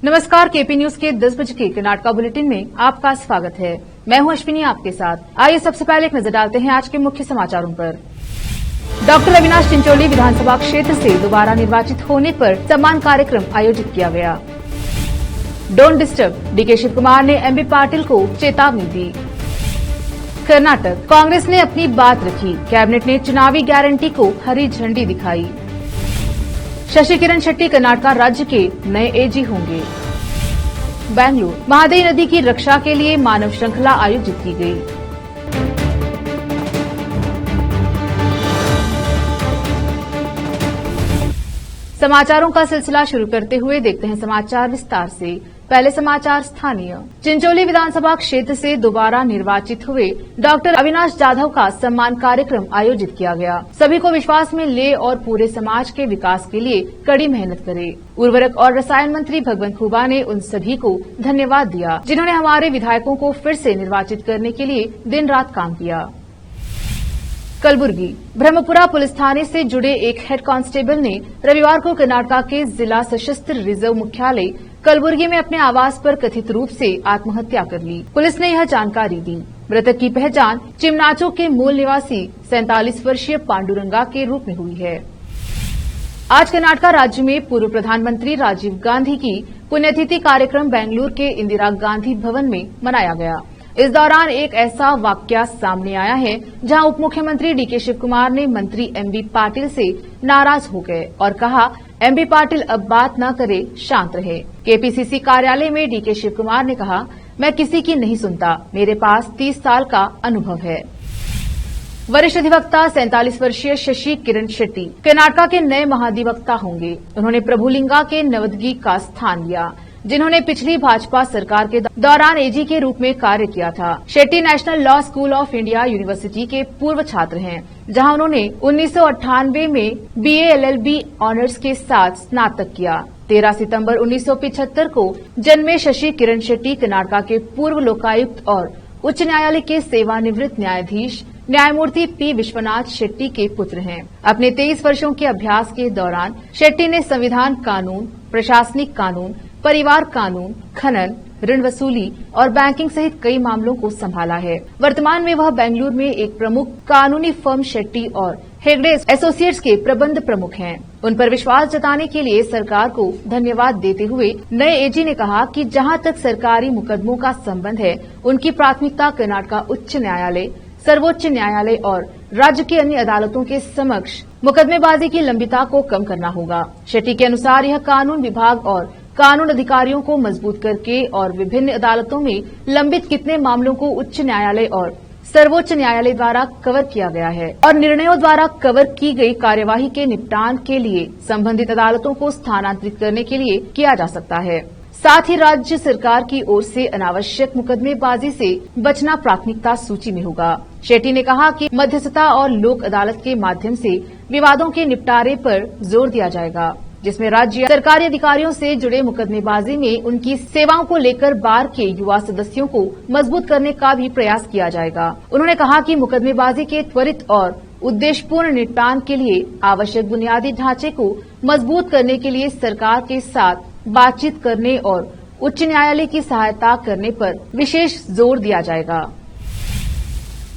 नमस्कार, KP news के 10 बजे के कर्नाटका बुलेटिन में आपका स्वागत है। मैं हूं अश्विनी आपके साथ। आइए सबसे पहले एक नजर डालते हैं आज के मुख्य समाचारों पर। डॉक्टर अविनाश चिंचोली विधानसभा क्षेत्र से दोबारा निर्वाचित होने पर सम्मान कार्यक्रम आयोजित किया गया। Don't disturb, DK Shiva Kumar ने एमबी पाटिल को चेतावनी दी। कर्नाटक कांग्रेस ने अपनी बात रखी, कैबिनेट ने चुनावी गारंटी को हरी झंडी दिखाई। शशि किरण शेट्टी कर्नाटका राज्य के नए एजी होंगे। बेंगलुरु महादयी नदी की रक्षा के लिए मानव श्रृंखला आयोजित की गई। समाचारों का सिलसिला शुरू करते हुए देखते हैं समाचार विस्तार से। पहले समाचार स्थानीय। चिंचोली विधानसभा क्षेत्र से दोबारा निर्वाचित हुए डॉक्टर अविनाश जाधव का सम्मान कार्यक्रम आयोजित किया गया। सभी को विश्वास में ले और पूरे समाज के विकास के लिए कड़ी मेहनत करे। उर्वरक और रसायन मंत्री भगवंत खुबा ने उन सभी को धन्यवाद दिया जिन्होंने हमारे विधायकों को फिर से निर्वाचित करने के लिए दिन रात काम किया। कलबुर्गी ब्रह्मपुरा पुलिस थाने से जुड़े एक हेड कांस्टेबल ने रविवार को कर्नाटका के जिला सशस्त्र रिजर्व मुख्यालय कलबुर्गी में अपने आवास पर कथित रूप से आत्महत्या कर ली। पुलिस ने यह जानकारी दी। मृतक की पहचान चिमनाचो के मूल निवासी 47 वर्षीय पांडुरंगा के रूप में हुई है। आज कर्नाटका राज्य में पूर्व प्रधानमंत्री राजीव गांधी की पुण्यतिथि कार्यक्रम बेंगलुरु के इंदिरा गांधी भवन में मनाया गया। इस दौरान एक ऐसा वाकया सामने आया है जहां उप मुख्यमंत्री डीके शिव कुमार ने मंत्री एमबी पाटिल से नाराज हो गए और कहा, एमबी पाटिल अब बात न करे, शांत रहे। केपीसीसी कार्यालय में डीके शिव कुमार ने कहा, मैं किसी की नहीं सुनता, मेरे पास 30 साल का अनुभव है। वरिष्ठ अधिवक्ता 47 वर्षीय शशि किरण शेट्टी कर्नाटका के नए महाधिवक्ता होंगे। उन्होंने प्रभुलिंगा के नवदगी का स्थान लिया, जिन्होंने पिछली भाजपा सरकार के दौरान एजी के रूप में कार्य किया था। Shetty national law school of India university के पूर्व छात्र हैं, जहां उन्होंने 1998 में बीए एलएलबी ऑनर्स के साथ स्नातक किया। 13 सितंबर 1975 को जन्मे शशि किरण शेट्टी कर्नाटका के पूर्व लोकायुक्त और उच्च न्यायालय के सेवानिवृत्त न्यायाधीश न्यायमूर्ति पी विश्वनाथ शेट्टी के पुत्र हैं। अपने 23 वर्षों के अभ्यास के दौरान शेट्टी ने संविधान कानून, प्रशासनिक कानून, परिवार कानून, खनन, ऋण वसूली और बैंकिंग सहित कई मामलों को संभाला है। वर्तमान में वह बेंगलुरु में एक प्रमुख कानूनी फर्म शेट्टी और हेगड़े एसोसिएट्स के प्रबंध प्रमुख हैं। उन पर विश्वास जताने के लिए सरकार को धन्यवाद देते हुए नए एजी ने कहा कि जहां तक सरकारी मुकदमों का संबंध है, उनकी प्राथमिकता कर्नाटका उच्च न्यायालय, सर्वोच्च न्यायालय और राज्य की अन्य अदालतों के समक्ष मुकदमेबाजी की लंबिता को कम करना होगा। शेट्टी के अनुसार यह कानून विभाग और कानून अधिकारियों को मजबूत करके और विभिन्न अदालतों में लंबित कितने मामलों को उच्च न्यायालय और सर्वोच्च न्यायालय द्वारा कवर किया गया है और निर्णयों द्वारा कवर की गई कार्यवाही के निपटान के लिए संबंधित अदालतों को स्थानांतरित करने के लिए किया जा सकता है। साथ ही राज्य सरकार की ओर से अनावश्यक मुकदमेबाजी से बचना प्राथमिकता सूची में होगा। शेट्टी ने कहा कि मध्यस्थता और लोक अदालत के माध्यम से विवादों के निपटारे पर जोर दिया जाएगा, जिसमें राज्य सरकारी अधिकारियों से जुड़े मुकदमेबाजी में उनकी सेवाओं को लेकर बार के युवा सदस्यों को मजबूत करने का भी प्रयास किया जाएगा। उन्होंने कहा कि मुकदमेबाजी के त्वरित और उद्देश्यपूर्ण निपटान के लिए आवश्यक बुनियादी ढांचे को मजबूत करने के लिए सरकार के साथ बातचीत करने और उच्च न्यायालय की सहायता करने पर विशेष जोर दिया जाएगा।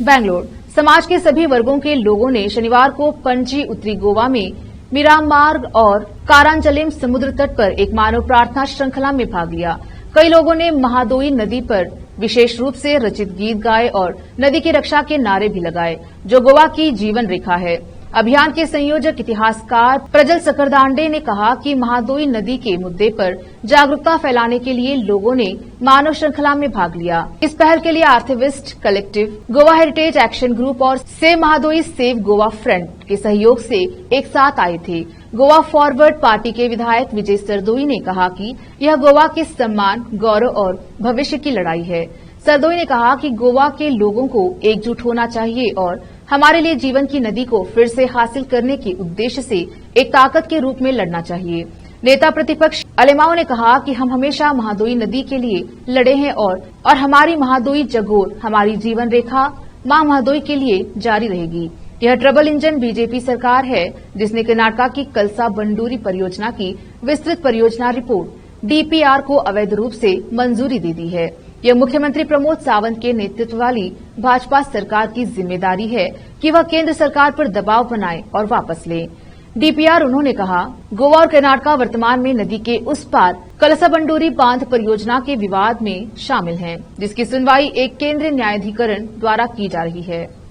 बेंगलुरु समाज के सभी वर्गों के लोगों ने शनिवार को पणजी उत्तरी गोवा में मिरामार्ग और कारांजलेम समुद्र तट पर एक मानव प्रार्थना श्रृंखला में भाग लिया। कई लोगों ने महादोई नदी पर विशेष रूप से रचित गीत गाए और नदी की रक्षा के नारे भी लगाए, जो गोवा की जीवन रेखा है। अभियान के संयोजक इतिहासकार प्रजल सकरदांडे ने कहा कि महादोई नदी के मुद्दे पर जागरूकता फैलाने के लिए लोगों ने मानव श्रृंखला में भाग लिया। इस पहल के लिए artivist collective, Goa heritage action group और save Mhadei save Goa front के सहयोग से एक साथ आए थे। गोवा फॉरवर्ड पार्टी के विधायक विजय सरदोई ने कहा कि यह गोवा के सम्मान, गौरव और भविष्य की लड़ाई है। सरदोई ने कहा कि गोवा के लोगों को एकजुट होना चाहिए और हमारे लिए जीवन की नदी को फिर से हासिल करने के उद्देश्य से एक ताकत के रूप में लड़ना चाहिए। नेता प्रतिपक्ष अलेमाओ ने कहा कि हम हमेशा महादोई नदी के लिए लड़े हैं और हमारी महादोई जगोर, हमारी जीवन रेखा मां महादोई के लिए जारी रहेगी। यह ट्रबल इंजन बीजेपी सरकार है जिसने कर्नाटका की कलसा बंडूरी परियोजना की विस्तृत परियोजना रिपोर्ट DPR को अवैध रूप से मंजूरी दे दी है। यह मुख्यमंत्री प्रमोद सावंत के नेतृत्व वाली भाजपा सरकार की जिम्मेदारी है कि वह केंद्र सरकार पर दबाव बनाए और वापस ले। DPR उन्होंने कहा, गोवा और कर्नाटक वर्तमान में नदी के उस पार कलसा-बंडूरी बांध परियोजना के विवाद में शामिल हैं, जिसकी सुनवाई एक केंद्रीय न्यायाधिकरण द्वारा की जा रही है।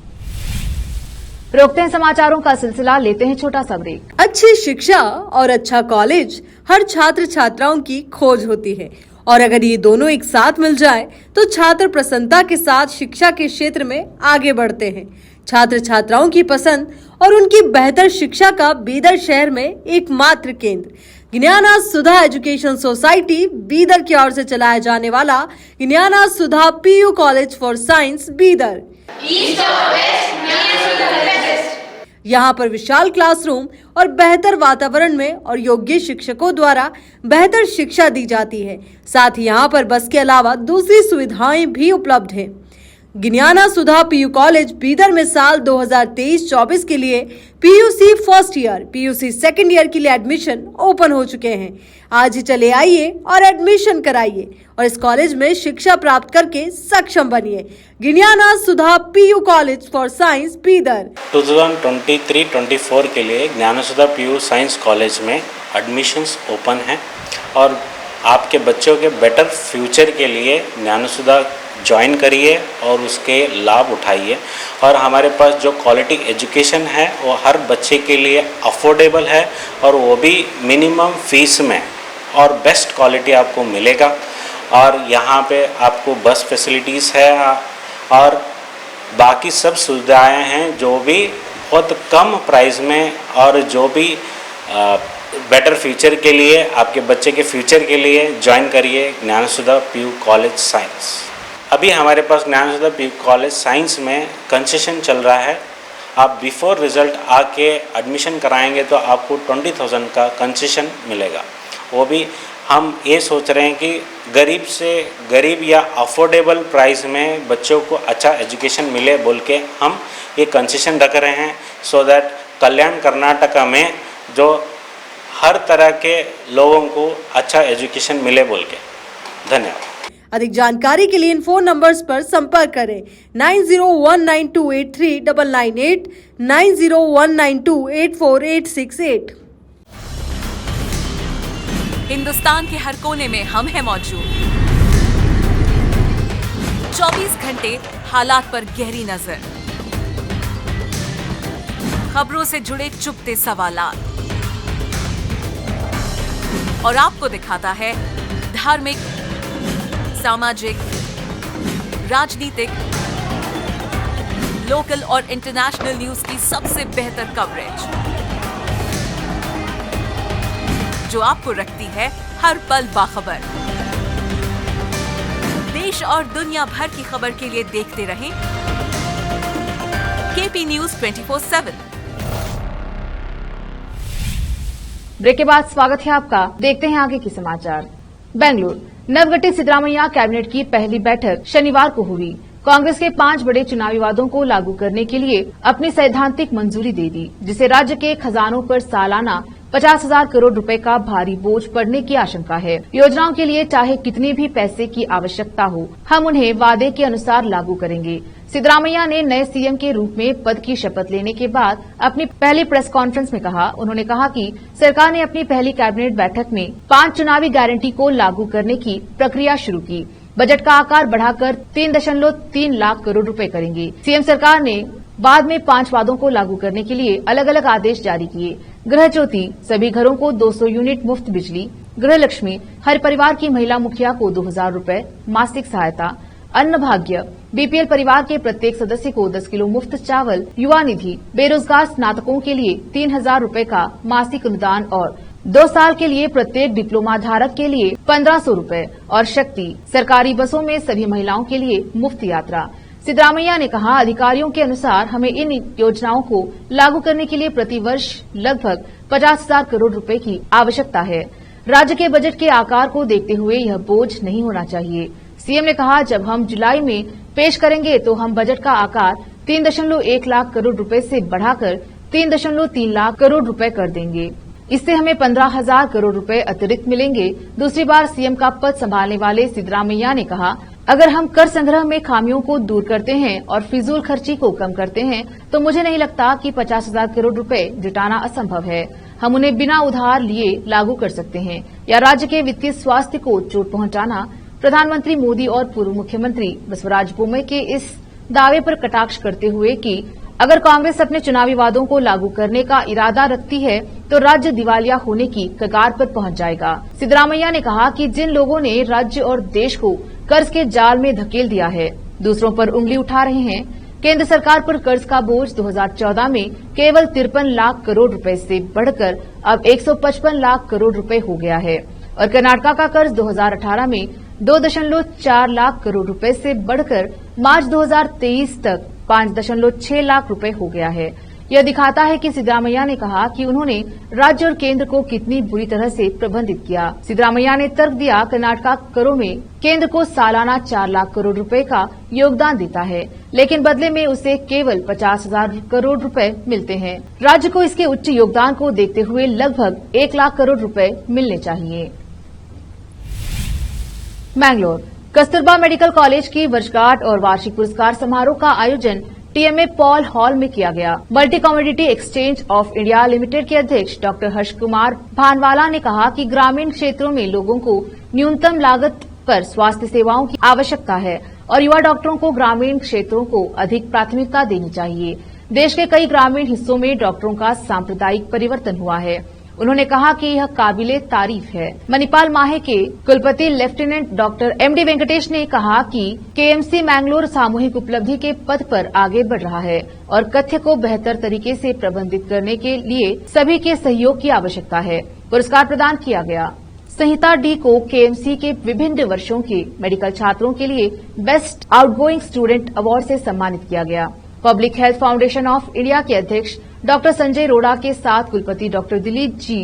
रोकते हैं समाचारों का सिलसिला, लेते हैं छोटा सा ब्रेक। अच्छी शिक्षा और अच्छा कॉलेज हर छात्र छात्राओं की खोज होती है और अगर ये दोनों एक साथ मिल जाए तो छात्र प्रसन्नता के साथ शिक्षा के क्षेत्र में आगे बढ़ते हैं। छात्र छात्राओं की पसंद और उनकी बेहतर शिक्षा का बीदर शहर में एकमात्र केंद्र ज्ञाना सुधा एजुकेशन सोसाइटी बीदर की ओर से चलाया जाने वाला ज्ञाना सुधा PU college for science Bidar. यहाँ पर विशाल क्लासरूम और बेहतर वातावरण में और योग्य शिक्षकों द्वारा बेहतर शिक्षा दी जाती है। साथ ही यहाँ पर बस के अलावा दूसरी सुविधाएं भी उपलब्ध हैं। ज्ञाना सुधा PU कॉलेज बीदर में साल 2023-24 के लिए PUC first year, PUC second year के लिए एडमिशन ओपन हो चुके हैं। आज ही चले आइए और एडमिशन कराइए और इस कॉलेज में शिक्षा प्राप्त करके सक्षम बनिए। ज्ञाना सुधा PU college for science Bidar 2023-24 के लिए ज्ञाना सुधा PU साइंस कॉलेज में एडमिशन्स ओपन हैं और आपके बच्चों के बेटर फ्यूचर के लिए ज्ञाना सुधा ज्वाइन करिए और उसके लाभ उठाइए। और हमारे पास जो क्वालिटी एजुकेशन है वो हर बच्चे के लिए अफोर्डेबल है और वो भी मिनिमम फीस में और बेस्ट क्वालिटी आपको मिलेगा। और यहाँ पे आपको बस फैसिलिटीज़ है और बाकी सब सुविधाएं हैं जो भी बहुत कम प्राइस में और जो भी बेटर फ्यूचर के लिए आपके बच्चे के फ्यूचर के लिए ज्वाइन करिए ज्ञाना सुधा PU कॉलेज साइंस। अभी हमारे पास ज्ञाना सुधा PU कॉलेज साइंस में कंसेशन चल रहा है। आप बिफोर रिजल्ट आके एडमिशन कराएंगे तो आपको 20,000 का कंसेशन मिलेगा। वो भी हम ये सोच रहे हैं कि गरीब से गरीब या अफोर्डेबल प्राइस में बच्चों को अच्छा एजुकेशन मिले बोल के हम ये कंसेशन रख रहे हैं सो दैट कल्याण कर्नाटका में जो हर तरह के लोगों को अच्छा एजुकेशन मिले बोल के। धन्यवाद। अधिक जानकारी के लिए इन फोन नंबर्स पर संपर्क करें 9019283998, 9019284868। हिंदुस्तान के हर कोने में हम हैं मौजूद। 24 घंटे हालात पर गहरी नजर, खबरों से जुड़े चुपते सवालात और आपको दिखाता है धार्मिक, सामाजिक, राजनीतिक, लोकल और इंटरनेशनल न्यूज की सबसे बेहतर कवरेज जो आपको रखती है हर पल बाखबर। देश और दुनिया भर की खबर के लिए देखते रहें KP News 24/7। ब्रेक के बाद स्वागत है आपका। देखते हैं आगे के समाचार। बेंगलुरु नवगठित सिद्धरामैया कैबिनेट की पहली बैठक शनिवार को हुई। कांग्रेस के 5 बड़े चुनावी वादों को लागू करने के लिए अपनी सैद्धांतिक मंजूरी दे दी, जिससे राज्य के खजानों पर सालाना 50,000 करोड़ रुपए का भारी बोझ पड़ने की आशंका है। योजनाओं के लिए चाहे कितने भी पैसे की आवश्यकता हो, हम उन्हें वादे के अनुसार लागू करेंगे। सिद्धरामैया ने नए CM के रूप में पद की शपथ लेने के बाद अपनी पहली प्रेस कॉन्फ्रेंस में कहा, उन्होंने कहा कि सरकार ने अपनी पहली कैबिनेट बैठक में 5 चुनावी गारंटी को लागू करने की प्रक्रिया शुरू की। बजट का आकार बढ़ाकर 3.3 लाख करोड़ रुपए करेंगे। CM सरकार ने बाद में 5 वादों को लागू करने के लिए अलग अलग आदेश जारी किए। गृह ज्योति, सभी घरों को 200 यूनिट मुफ्त बिजली। गृह लक्ष्मी, हर परिवार की महिला मुखिया को 2,000 रूपये मासिक सहायता। अन्न भाग्य, BPL परिवार के प्रत्येक सदस्य को 10 किलो मुफ्त चावल। युवा निधि, बेरोजगार स्नातकों के लिए 3,000 रूपये का मासिक अनुदान और 2 साल के लिए प्रत्येक डिप्लोमा धारक के लिए 1,500 रूपये। और शक्ति, सरकारी बसों में सभी महिलाओं के लिए मुफ्त यात्रा। सिद्धरामैया ने कहा, अधिकारियों के अनुसार हमें इन योजनाओं को लागू करने के लिए प्रतिवर्ष लगभग 50,000 करोड़ रुपए की आवश्यकता है। राज्य के बजट के आकार को देखते हुए यह बोझ नहीं होना चाहिए। CM ने कहा, जब हम जुलाई में पेश करेंगे तो हम बजट का आकार 3.1 लाख करोड़ रुपए से बढ़ाकर 3.3 लाख करोड़ रुपए कर देंगे। इससे हमें 15,000 करोड़ रुपए अतिरिक्त मिलेंगे। दूसरी बार सीएम का पद संभालने वाले सिद्धरामैया ने कहा, अगर हम कर संग्रह में खामियों को दूर करते हैं और फिजूल खर्ची को कम करते हैं तो मुझे नहीं लगता कि 50,000 करोड़ रुपए जुटाना असंभव है। हम उन्हें बिना उधार लिए लागू कर सकते हैं या राज्य के वित्तीय स्वास्थ्य को चोट पहुंचाना। प्रधानमंत्री मोदी और पूर्व मुख्यमंत्री बसवराज बोम्मई के इस दावे पर कटाक्ष करते हुए कि अगर कांग्रेस अपने चुनावी वादों को लागू करने का इरादा रखती है तो राज्य दिवालिया होने की कगार पर पहुंच जाएगा। सिद्धरामैया ने कहा कि जिन लोगों ने राज्य और देश को कर्ज के जाल में धकेल दिया है, दूसरों पर उंगली उठा रहे हैं। केंद्र सरकार पर कर्ज का बोझ 2014 में केवल 53 लाख करोड़ रुपए से बढ़कर अब 155 लाख करोड़ रुपए हो गया है और कर्नाटका का कर्ज 2018 में 2.4 लाख करोड़ रुपए से बढ़कर मार्च 2023 तक 5.6 लाख रुपए हो गया है। यह दिखाता है कि सिद्धरामैया ने कहा कि उन्होंने राज्य और केंद्र को कितनी बुरी तरह से प्रबंधित किया। सिद्धरामैया ने तर्क दिया, कर्नाटका करों में केंद्र को सालाना 4 लाख करोड़ रुपए का योगदान देता है, लेकिन बदले में उसे केवल 50,000 करोड़ रुपए मिलते हैं। राज्य को इसके उच्च योगदान को देखते हुए लगभग 1 लाख करोड़ रुपए मिलने चाहिए। मैंगलोर कस्तूरबा मेडिकल कॉलेज की वर्षगांठ और वार्षिक पुरस्कार समारोह का आयोजन टीएमए पॉल हॉल में किया गया। Multi commodity exchange of India limited के अध्यक्ष डॉक्टर हर्ष कुमार भानवाला ने कहा कि ग्रामीण क्षेत्रों में लोगों को न्यूनतम लागत पर स्वास्थ्य सेवाओं की आवश्यकता है और युवा डॉक्टरों को ग्रामीण क्षेत्रों को अधिक प्राथमिकता देनी चाहिए। देश के कई ग्रामीण हिस्सों में डॉक्टरों का सांप्रदायिक परिवर्तन हुआ है। उन्होंने कहा कि यह काबिले तारीफ है। मणिपाल माहे के कुलपति लेफ्टिनेंट डॉक्टर एमडी वेंकटेश ने कहा कि केएमसी मैंगलोर सामूहिक उपलब्धि के पथ पर आगे बढ़ रहा है और कथ्य को बेहतर तरीके से प्रबंधित करने के लिए सभी के सहयोग की आवश्यकता है। पुरस्कार प्रदान किया गया। संहिता डी को केएमसी के विभिन्न वर्षों के मेडिकल छात्रों के लिए बेस्ट आउटगोइंग स्टूडेंट अवार्ड से सम्मानित किया गया। Public health foundation of India के अध्यक्ष डॉक्टर संजय रोड़ा के साथ कुलपति doctor Dilip G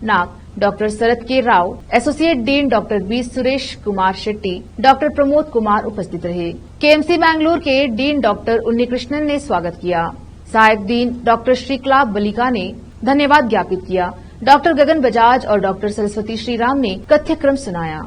Nag, doctor Sharad K Rao, associate dean doctor B Suresh Kumar Shetty, doctor Pramod Kumar उपस्थित रहे। केएमसी मैंगलोर के डीन डॉक्टर उन्नीकृष्णन ने स्वागत किया। सहायक डीन डॉक्टर श्रीकला बलिका ने धन्यवाद ज्ञापित किया। डॉक्टर गगन बजाज और डॉक्टर सरस्वती श्रीराम ने कथ्यक्रम सुनाया।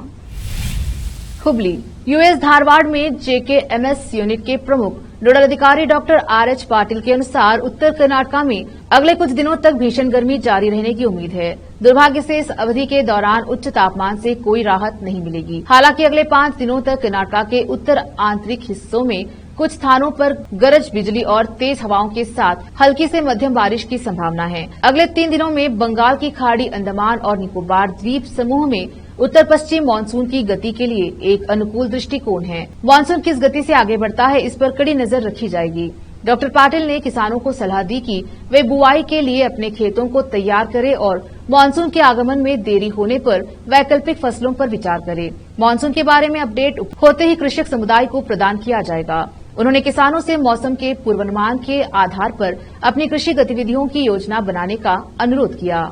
हुबली यूएस धारवाड़ में जेकेएमएस यूनिट के प्रमुख नोडल अधिकारी डॉक्टर आरएच पाटिल के अनुसार उत्तर कर्नाटका में अगले कुछ दिनों तक भीषण गर्मी जारी रहने की उम्मीद है। दुर्भाग्य से इस अवधि के दौरान उच्च तापमान से कोई राहत नहीं मिलेगी। हालांकि अगले 5 दिनों तक कर्नाटका के उत्तर आंतरिक हिस्सों में कुछ स्थानों पर गरज बिजली और तेज हवाओं के साथ हल्की से मध्यम बारिश की संभावना है। अगले 3 दिनों में बंगाल की खाड़ी, अंडमान और निकोबार द्वीप समूह में उत्तर पश्चिम मानसून की गति के लिए एक अनुकूल दृष्टिकोण है। मानसून किस गति से आगे बढ़ता है, इस पर कड़ी नजर रखी जाएगी। डॉक्टर पाटिल ने किसानों को सलाह दी कि वे बुआई के लिए अपने खेतों को तैयार करें और मानसून के आगमन में देरी होने पर वैकल्पिक फसलों पर विचार करें। मानसून के बारे में अपडेट होते ही कृषक समुदाय को प्रदान किया जाएगा। उन्होंने किसानों से मौसम के पूर्वानुमान के आधार पर अपनी कृषि गतिविधियों की योजना बनाने का अनुरोध किया।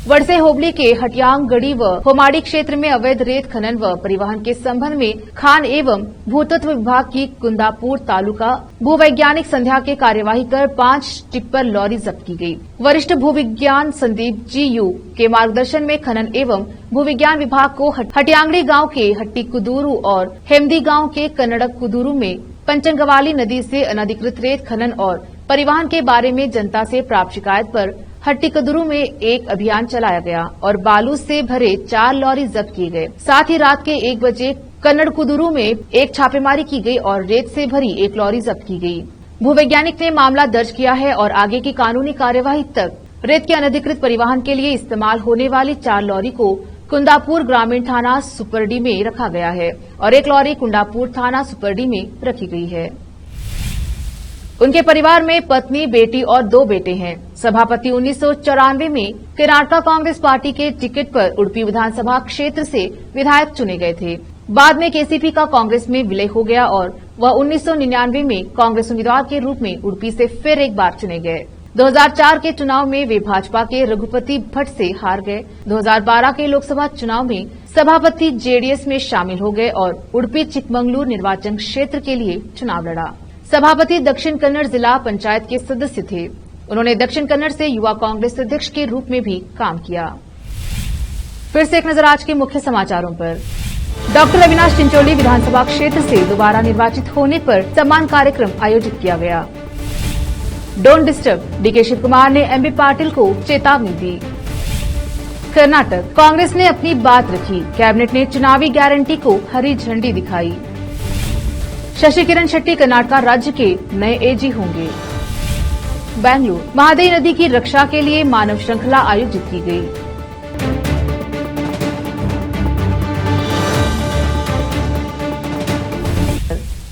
वडसे होबली के हटियांगगढ़ी व होमाड़ी क्षेत्र में अवैध रेत खनन व परिवहन के संबंध में खान एवं भूतत्व विभाग की कुंदापुर तालुका भूवैज्ञानिक संध्या के कार्यवाही कर 5 टिप्पर लॉरी जब्त की गई। वरिष्ठ भूविज्ञान संदीप जी.यू. के मार्गदर्शन में खनन एवं भूविज्ञान विभाग को हटियांगड़ी गांव के हट्टी कुदूरू और हेमदी गांव के कन्नड़क कुदूरू में पंचंगवाली नदी से अनधिकृत रेत खनन और परिवहन के बारे में जनता से प्राप्त शिकायत पर हट्टी कदुरू में एक अभियान चलाया गया और बालू से भरे 4 लॉरी जब्त किए गए। साथ ही रात के 1 बजे कन्नड़ कुदुरू में एक छापेमारी की गई और रेत से भरी एक लॉरी जब्त की गई। भूवैज्ञानिक ने मामला दर्ज किया है और आगे की कानूनी कार्यवाही तक रेत के अनधिकृत परिवहन के लिए इस्तेमाल होने वाली 4 लॉरी को कुंदापुर ग्रामीण थाना सुपरडी में रखा गया है और एक लॉरी कुंदापुर थाना सुपरडी में रखी गई है। उनके परिवार में पत्नी, बेटी और 2 बेटे हैं। सभापति 1994 में कर्नाटका कांग्रेस पार्टी के टिकट पर उडुपी विधानसभा क्षेत्र से विधायक चुने गए थे। बाद में केसीपी का कांग्रेस में विलय हो गया और वह 1999 में कांग्रेस उम्मीदवार के रूप में उडुपी से फिर एक बार चुने गए। 2004 के चुनाव में वे भाजपा के रघुपति भट्ट से हार गए। 2012 के लोकसभा चुनाव में सभापति जेडीएस में शामिल हो गए और उडुपी चिकमंगलूर निर्वाचन क्षेत्र के लिए चुनाव लड़ा। सभापति दक्षिण कन्नड़ जिला पंचायत के सदस्य थे। उन्होंने दक्षिण कन्नड़ से युवा कांग्रेस अध्यक्ष के रूप में भी काम किया। फिर से एक नजर आज के मुख्य समाचारों पर। डॉक्टर अविनाश चिंचोली विधानसभा क्षेत्र से दोबारा निर्वाचित होने पर सम्मान कार्यक्रम आयोजित किया गया। Don't disturb, DK Shiva Kumar ने एमबी पाटिल को चेतावनी दी। कर्नाटक, कांग्रेस ने अपनी बात रखी, कैबिनेट ने चुनावी गारंटी को हरी झंडी दिखाई। शशि किरण शेट्टी कर्नाटक राज्य के नए एजी होंगे। बेंगलुरु, महादेवी नदी की रक्षा के लिए मानव श्रृंखला आयोजित की गई।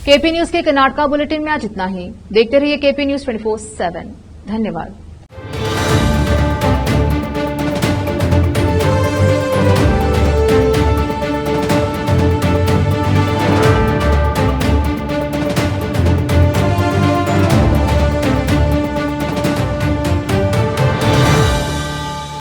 केपी न्यूज के कर्नाटका बुलेटिन में आज इतना ही। देखते रहिए केपी न्यूज 24/7। धन्यवाद।